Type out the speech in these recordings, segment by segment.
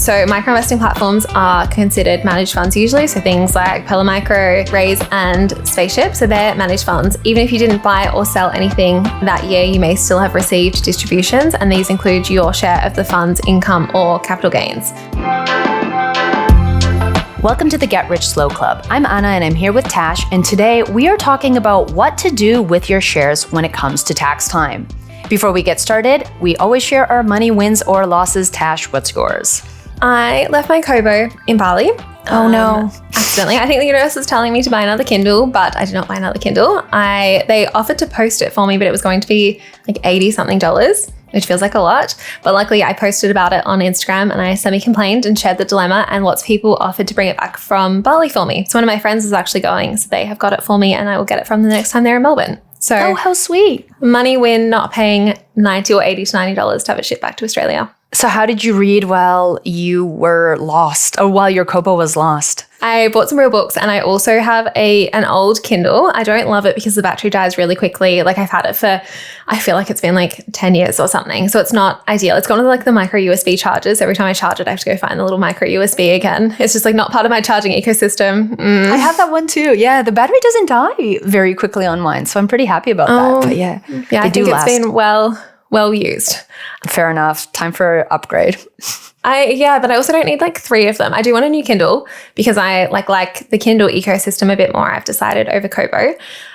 So micro investing platforms are considered managed funds usually. So things like Pearl Micro, Raise, and Spaceship. So they're managed funds. Even if you didn't buy or sell anything that year, you may still have received distributions. And these include your share of the fund's income or capital gains. Welcome to the Get Rich Slow Club. I'm Anna and I'm here with Tash, and today we are talking about what to do with your shares when it comes to tax time. Before we get started, we always share our money wins or losses. Tash, what's yours? I left my Kobo in Bali. Oh no. Accidentally. I think the universe was telling me to buy another Kindle, but I did not buy another Kindle. They offered to post it for me, but it was going to be like $80 something, which feels like a lot. But luckily I posted about it on Instagram and I semi-complained and shared the dilemma, and lots of people offered to bring it back from Bali for me. So one of my friends is actually going, so they have got it for me and I will get it from them the next time they're in Melbourne. So oh, how sweet. Money win not paying $90 or $80 to $90 to have it shipped back to Australia. So how did you read while you were lost, or while your Kobo was lost? I bought some real books, and I also have an old Kindle. I don't love it because the battery dies really quickly. Like I've had it for, I feel like it's been like 10 years or something. So it's not ideal. It's got like the micro USB chargers. Every time I charge it, I have to go find the little micro USB again. It's just like not part of my charging ecosystem. I have that one too. Yeah, the battery doesn't die very quickly on mine. So I'm pretty happy about that. But yeah, I think it's been well used. Fair enough. Time for upgrade. But I also don't need like 3 of them. I do want a new Kindle because I like the Kindle ecosystem a bit more, I've decided, over Kobo.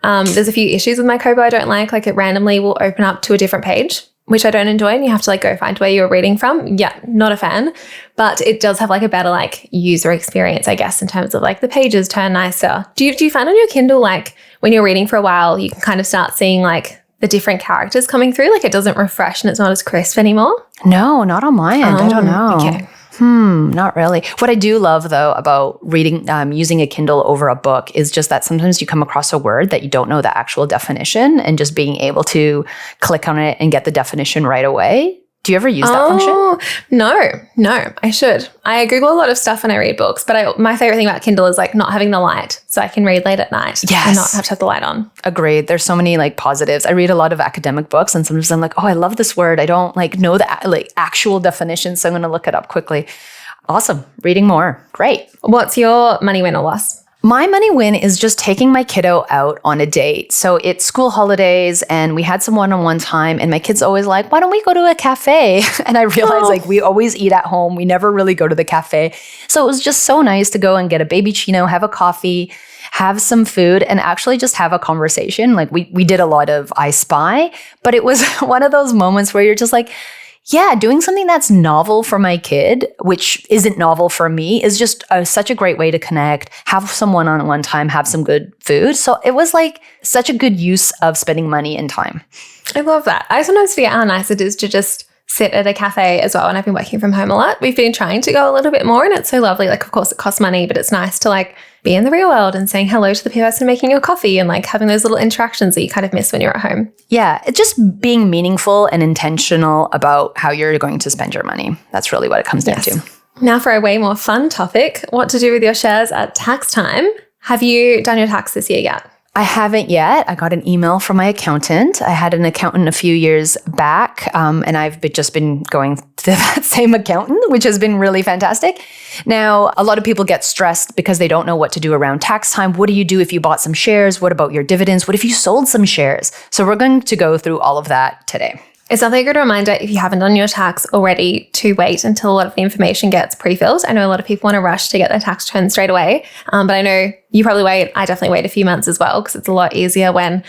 There's a few issues with my Kobo I don't like it randomly will open up to a different page, which I don't enjoy, and you have to like go find where you're reading from. Yeah, not a fan. But it does have like a better like user experience, I guess, in terms of like the pages turn nicer. Do you find on your Kindle, like when you're reading for a while, you can kind of start seeing like the different characters coming through? Like it doesn't refresh and it's not as crisp anymore? No, not on my end. I don't know. Okay. Not really. What I do love though about reading, using a Kindle over a book is just that sometimes you come across a word that you don't know the actual definition, and just being able to click on it and get the definition right away. Do you ever use that function? No, I should. I Google a lot of stuff when I read books, but my favorite thing about Kindle is like not having the light, so I can read late at night and not have to have the light on. Agreed. There's so many like positives. I read a lot of academic books, and sometimes I'm like, oh, I love this word. I don't like know the like actual definition, so I'm going to look it up quickly. Awesome. Reading more. Great. What's your money win or loss? My money win is just taking my kiddo out on a date. So it's school holidays and we had some one-on-one time, and my kid's always like, why don't we go to a cafe? And I realized like we always eat at home. We never really go to the cafe. So it was just so nice to go and get a baby chino, have a coffee, have some food, and actually just have a conversation. Like we did a lot of I Spy, but it was one of those moments where you're just like, yeah, doing something that's novel for my kid, which isn't novel for me, is just such a great way to connect, have some one-on-one time, have some good food. So it was like such a good use of spending money and time. I love that. I sometimes forget how nice it is to just sit at a cafe as well. And I've been working from home a lot. We've been trying to go a little bit more, and it's so lovely. Like, of course, it costs money, but it's nice to like be in the real world and saying hello to the person making your coffee and like having those little interactions that you kind of miss when you're at home. Yeah, it's just being meaningful and intentional about how you're going to spend your money. That's really what it comes down to. Now for a way more fun topic, what to do with your shares at tax time. Have you done your tax this year yet? I haven't yet. I got an email from my accountant. I had an accountant a few years back, and I've just been going to that same accountant, which has been really fantastic. Now, a lot of people get stressed because they don't know what to do around tax time. What do you do if you bought some shares? What about your dividends? What if you sold some shares? So we're going to go through all of that today. It's definitely a good reminder, if you haven't done your tax already, to wait until a lot of the information gets pre-filled. I know a lot of people want to rush to get their tax return straight away, but I know you probably wait. I definitely wait a few months as well, because it's a lot easier when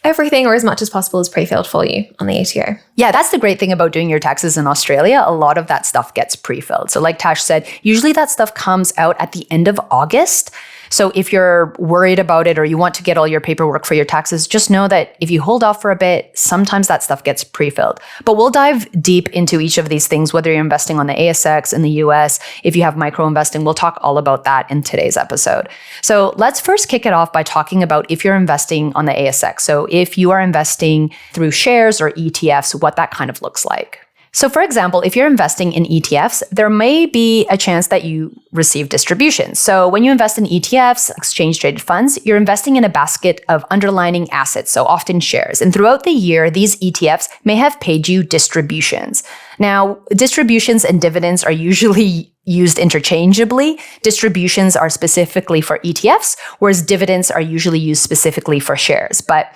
everything, or as much as possible, is pre-filled for you on the ATO. Yeah, that's the great thing about doing your taxes in Australia. A lot of that stuff gets pre-filled. So like Tash said, usually that stuff comes out at the end of August. So if you're worried about it or you want to get all your paperwork for your taxes, just know that if you hold off for a bit, sometimes that stuff gets pre-filled. But we'll dive deep into each of these things, whether you're investing on the ASX in the US, if you have micro investing, we'll talk all about that in today's episode. So let's first kick it off by talking about if you're investing on the ASX. So if you are investing through shares or ETFs, what that kind of looks like. So for example, if you're investing in ETFs, there may be a chance that you receive distributions. So when you invest in ETFs, exchange traded funds, you're investing in a basket of underlying assets, so often shares. And throughout the year, these ETFs may have paid you distributions. Now, distributions and dividends are usually used interchangeably. Distributions are specifically for ETFs, whereas dividends are usually used specifically for shares. But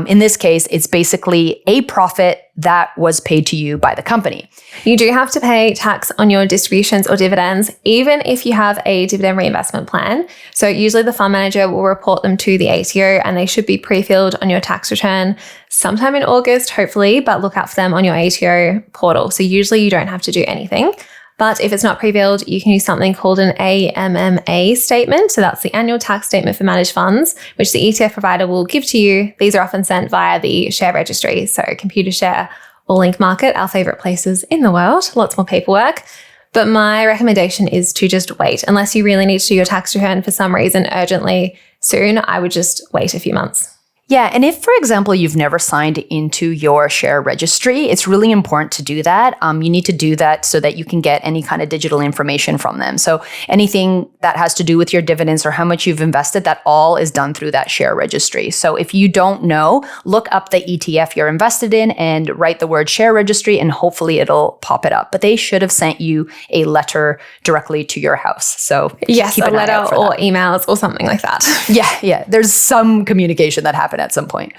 in this case, it's basically a profit that was paid to you by the company. You do have to pay tax on your distributions or dividends, even if you have a dividend reinvestment plan. So usually the fund manager will report them to the ATO and they should be pre-filled on your tax return sometime in August, hopefully, but look out for them on your ATO portal. So usually you don't have to do anything. But if it's not pre-filled, you can use something called an AMMA statement. So that's the annual tax statement for managed funds, which the ETF provider will give to you. These are often sent via the share registry. So Computershare or Link Market, our favorite places in the world, lots more paperwork. But my recommendation is to just wait. Unless you really need to do your tax return for some reason urgently soon, I would just wait a few months. Yeah, and if, for example, you've never signed into your share registry, it's really important to do that. You need to do that so that you can get any kind of digital information from them. So anything that has to do with your dividends or how much you've invested, that all is done through that share registry. So if you don't know, look up the ETF you're invested in and write the word share registry and hopefully it'll pop it up. But they should have sent you a letter directly to your house. So yes, keep a an eye letter out for or that. emails or something like that. Yeah. There's some communication that happened at some point.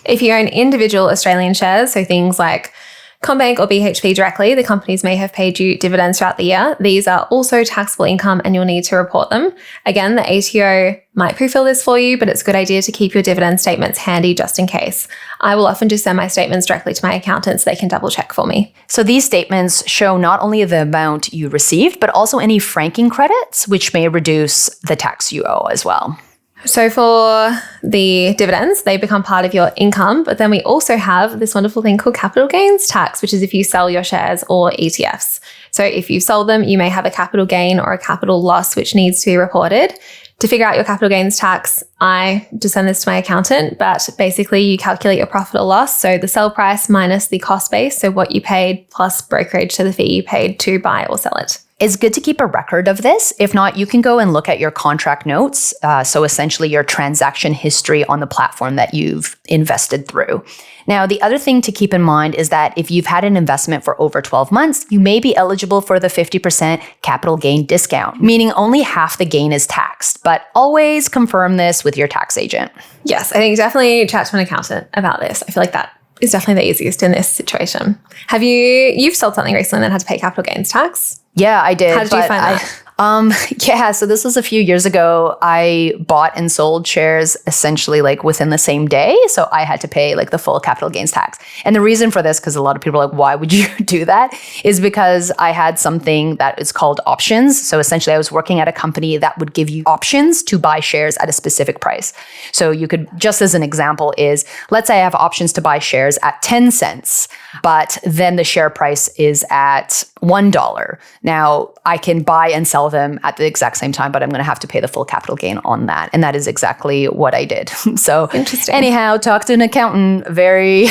If you own individual Australian shares, so things like CommBank or BHP directly, the companies may have paid you dividends throughout the year. These are also taxable income and you'll need to report them. Again, the ATO might pre-fill this for you, but it's a good idea to keep your dividend statements handy just in case. I will often just send my statements directly to my accountant so they can double check for me. So these statements show not only the amount you received, but also any franking credits, which may reduce the tax you owe as well. So for the dividends, they become part of your income, but then we also have this wonderful thing called capital gains tax, which is if you sell your shares or ETFs. So if you sold them, you may have a capital gain or a capital loss, which needs to be reported. To figure out your capital gains tax, I just send this to my accountant, but basically you calculate your profit or loss. So the sell price minus the cost base, so what you paid plus brokerage, so the fee you paid to buy or sell it. It's good to keep a record of this. If not, you can go and look at your contract notes. So essentially your transaction history on the platform that you've invested through. Now, the other thing to keep in mind is that if you've had an investment for over 12 months, you may be eligible for the 50% capital gain discount, meaning only half the gain is taxed. But always confirm this with your tax agent. Yes, I think definitely chat to an accountant about this. I feel like that is definitely the easiest in this situation. You've sold something recently that had to pay capital gains tax? Yeah, I did. How did you find that? So this was a few years ago. I bought and sold shares essentially like within the same day. So I had to pay like the full capital gains tax. And the reason for this, because a lot of people are like, why would you do that? Is because I had something that is called options. So essentially I was working at a company that would give you options to buy shares at a specific price. So you could, just as an example is, let's say I have options to buy shares at 10 cents, but then the share price is at $1. Now I can buy and sell them at the exact same time, but I'm going to have to pay the full capital gain on that. And that is exactly what I did. So interesting. Anyhow, talk to an accountant. Very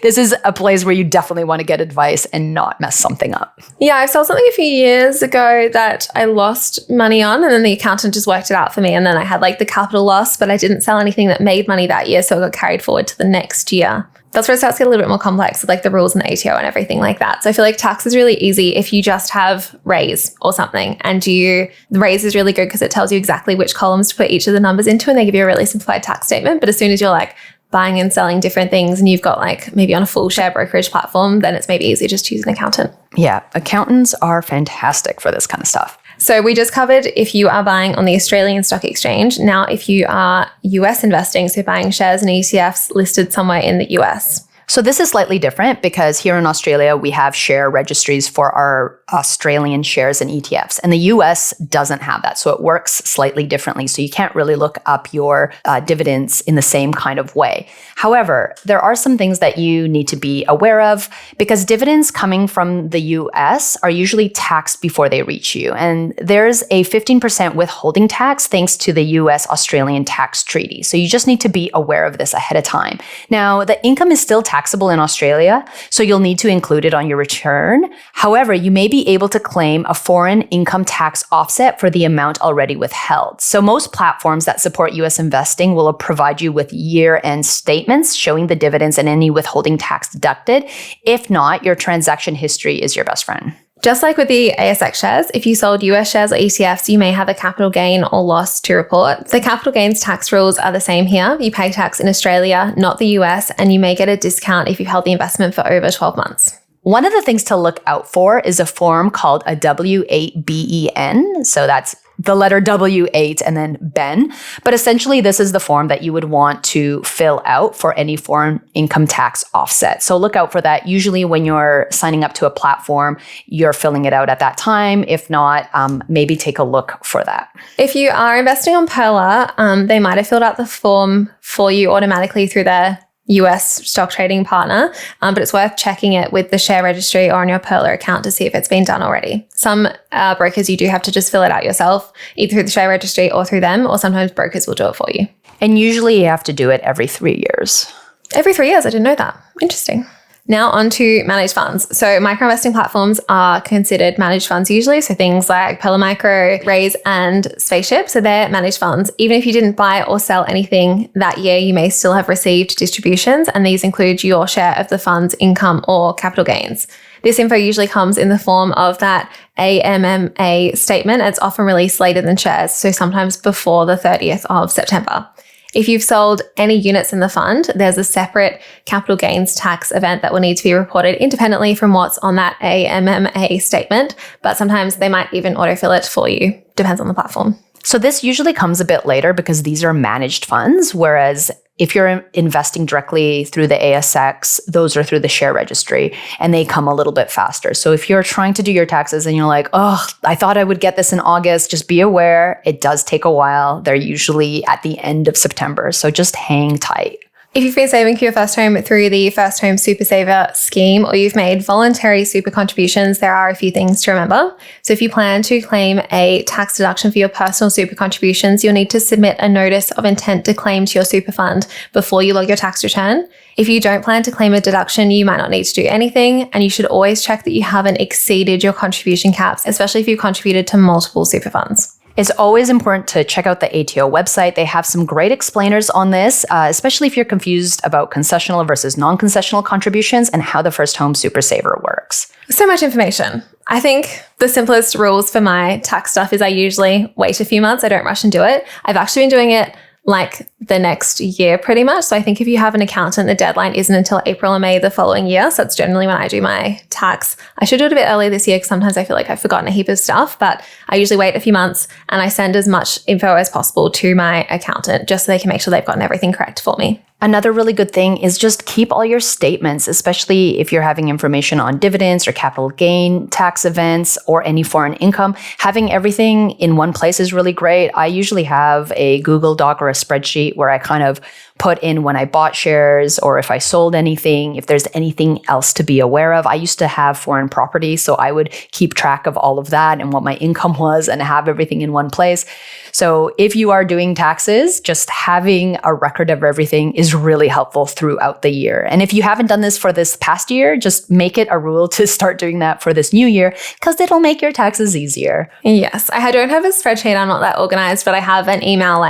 this is a place where you definitely want to get advice and not mess something up. Yeah, I sold something a few years ago that I lost money on and then the accountant just worked it out for me. And then I had like the capital loss, but I didn't sell anything that made money that year. So it got carried forward to the next year. That's where it starts to get a little bit more complex with like the rules and the ATO and everything like that. So I feel like tax is really easy if you just have raise or something and the raise is really good because it tells you exactly which columns to put each of the numbers into and they give you a really simplified tax statement. But as soon as you're like buying and selling different things and you've got like maybe on a full share brokerage platform, then it's maybe easier just to use an accountant. Yeah, accountants are fantastic for this kind of stuff. So we just covered if you are buying on the Australian Stock Exchange. Now, if you are US investing, so buying shares and ETFs listed somewhere in the US. So this is slightly different because here in Australia, we have share registries for our Australian shares and ETFs. And the US doesn't have that. So it works slightly differently. So you can't really look up your dividends in the same kind of way. However, there are some things that you need to be aware of because dividends coming from the US are usually taxed before they reach you. And there's a 15% withholding tax thanks to the US-Australian tax treaty. So you just need to be aware of this ahead of time. Now, the income is still taxable in Australia, so you'll need to include it on your return. However, you may be able to claim a foreign income tax offset for the amount already withheld. So most platforms that support US investing will provide you with year-end statements showing the dividends and any withholding tax deducted. If not, your transaction history is your best friend. Just like with the ASX shares, if you sold US shares or ETFs, you may have a capital gain or loss to report. The capital gains tax rules are the same here. You pay tax in Australia, not the US, and you may get a discount if you've held the investment for over 12 months. One of the things to look out for is a form called a W8BEN. So that's the letter W8 and then BEN. But essentially, this is the form that you would want to fill out for any foreign income tax offset. So look out for that. Usually when you're signing up to a platform, you're filling it out at that time. If not, maybe take a look for that. If you are investing on Pearler, they might have filled out the form for you automatically through their US stock trading partner, but it's worth checking it with the share registry or on your Pearler account to see if it's been done already. Some brokers, you do have to just fill it out yourself, either through the share registry or through them, or sometimes brokers will do it for you. And usually you have to do it every 3 years. Every 3 years? I didn't know that. Interesting. Now on to managed funds. So micro investing platforms are considered managed funds usually. So things like Pearler Micro, Raise, and Spaceship. So they're managed funds. Even if you didn't buy or sell anything that year, you may still have received distributions. And these include your share of the fund's income or capital gains. This info usually comes in the form of that AMMA statement. It's often released later than shares. So sometimes before the 30th of September. If you've sold any units in the fund, there's a separate capital gains tax event that will need to be reported independently from what's on that AMMA statement, but sometimes they might even autofill it for you. Depends on the platform. So this usually comes a bit later because these are managed funds, whereas if you're investing directly through the ASX, those are through the share registry and they come a little bit faster. So if you're trying to do your taxes and you're like, oh, I thought I would get this in August, just be aware, it does take a while. They're usually at the end of September. So just hang tight. If you've been saving for your first home through the First Home Super Saver scheme, or you've made voluntary super contributions, there are a few things to remember. So if you plan to claim a tax deduction for your personal super contributions, you'll need to submit a notice of intent to claim to your super fund before you log your tax return. If you don't plan to claim a deduction, you might not need to do anything, and you should always check that you haven't exceeded your contribution caps, especially if you've contributed to multiple super funds. It's always important to check out the ATO website. They have some great explainers on this, especially if you're confused about concessional versus non-concessional contributions and how the First Home Super Saver works. So much information. I think the simplest rules for my tax stuff is I usually wait a few months. I don't rush and do it. I've actually been doing it like the next year pretty much. So I think if you have an accountant, the deadline isn't until April or May the following year. So that's generally when I do my tax. I should do it a bit earlier this year because sometimes I feel like I've forgotten a heap of stuff, but I usually wait a few months and I send as much info as possible to my accountant just so they can make sure they've gotten everything correct for me. Another really good thing is just keep all your statements, especially if you're having information on dividends or capital gain tax events or any foreign income. Having everything in one place is really great. I usually have a Google Doc or a spreadsheet where I kind of put in when I bought shares or if I sold anything, if there's anything else to be aware of. I used to have foreign property, so I would keep track of all of that and what my income was and have everything in one place. So if you are doing taxes, just having a record of everything is really helpful throughout the year. And if you haven't done this for this past year, just make it a rule to start doing that for this new year because it'll make your taxes easier. Yes, I don't have a spreadsheet. I'm not that organized, but I have an email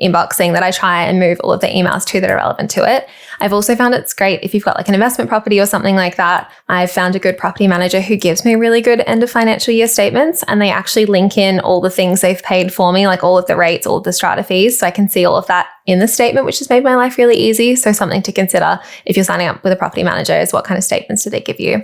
inboxing that I try and move all of the emails to that are relevant to it. I've also found it's great if you've got like an investment property or something like that. I've found a good property manager who gives me really good end of financial year statements, and they actually link in all the things they've paid for me, like all of the rates, all of the strata fees. So I can see all of that in the statement, which has made my life really easy. So something to consider if you're signing up with a property manager is what kind of statements do they give you?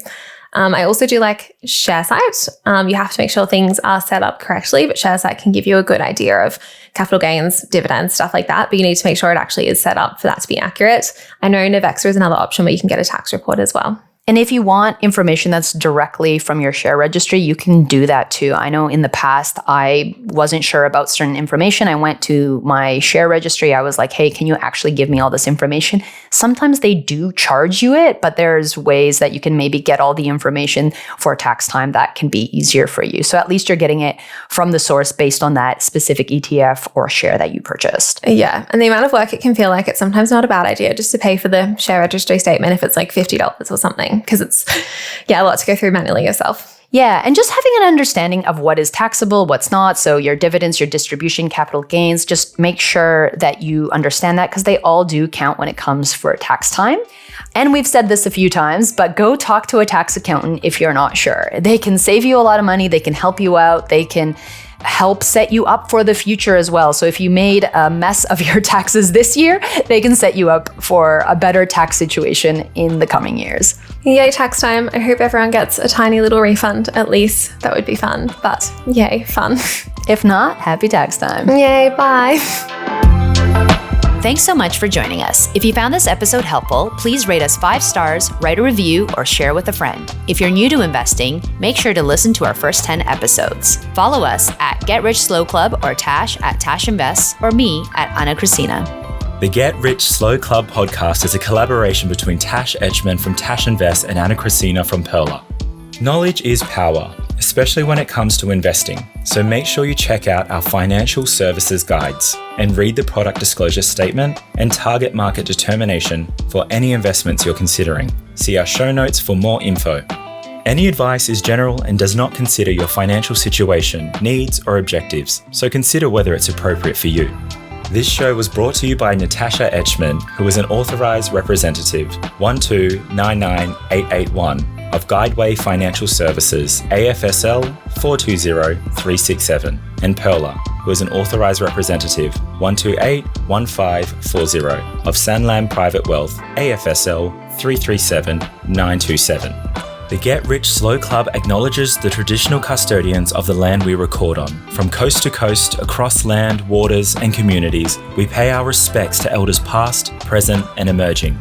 I also do like ShareSite. You have to make sure things are set up correctly, but ShareSite can give you a good idea of capital gains, dividends, stuff like that. But you need to make sure it actually is set up for that to be accurate. I know Navexa is another option where you can get a tax report as well. And if you want information that's directly from your share registry, you can do that too. I know in the past, I wasn't sure about certain information. I went to my share registry. I was like, hey, can you actually give me all this information? Sometimes they do charge you it, but there's ways that you can maybe get all the information for tax time that can be easier for you. So at least you're getting it from the source based on that specific ETF or share that you purchased. Yeah. And the amount of work it can feel like, it's sometimes not a bad idea just to pay for the share registry statement if it's like $50 or something. Because it's, a lot to go through manually yourself. Yeah, and just having an understanding of what is taxable, what's not. So your dividends, your distribution, capital gains, just make sure that you understand that because they all do count when it comes for tax time. And we've said this a few times, but go talk to a tax accountant if you're not sure. They can save you a lot of money. They can help you out. They can help set you up for the future as well. So if you made a mess of your taxes this year, they can set you up for a better tax situation in the coming years. Yay, tax time. I hope everyone gets a tiny little refund at least. That would be fun, but yay, fun. If not, happy tax time. Yay, bye. Thanks so much for joining us. If you found this episode helpful, please rate us 5 stars, write a review, or share with a friend. If you're new to investing, make sure to listen to our first 10 episodes. Follow us at Get Rich Slow Club or Tash at Tash Invests or me at Ana Cristina. The Get Rich Slow Club podcast is a collaboration between Tash Etchman from Tash Invest and Ana Cristina from Perla. Knowledge is power, especially when it comes to investing. So make sure you check out our financial services guides and read the product disclosure statement and target market determination for any investments you're considering. See our show notes for more info. Any advice is general and does not consider your financial situation, needs, or objectives, so consider whether it's appropriate for you. This show was brought to you by Natasha Etchman, who is an authorized representative 1299881 of Guideway Financial Services, AFSL 420367, and Perla, who is an authorized representative 1281540 of Sanlam Private Wealth, AFSL 337927. The Get Rich Slow Club acknowledges the traditional custodians of the land we record on. From coast to coast, across land, waters, and communities, we pay our respects to elders past, present, and emerging.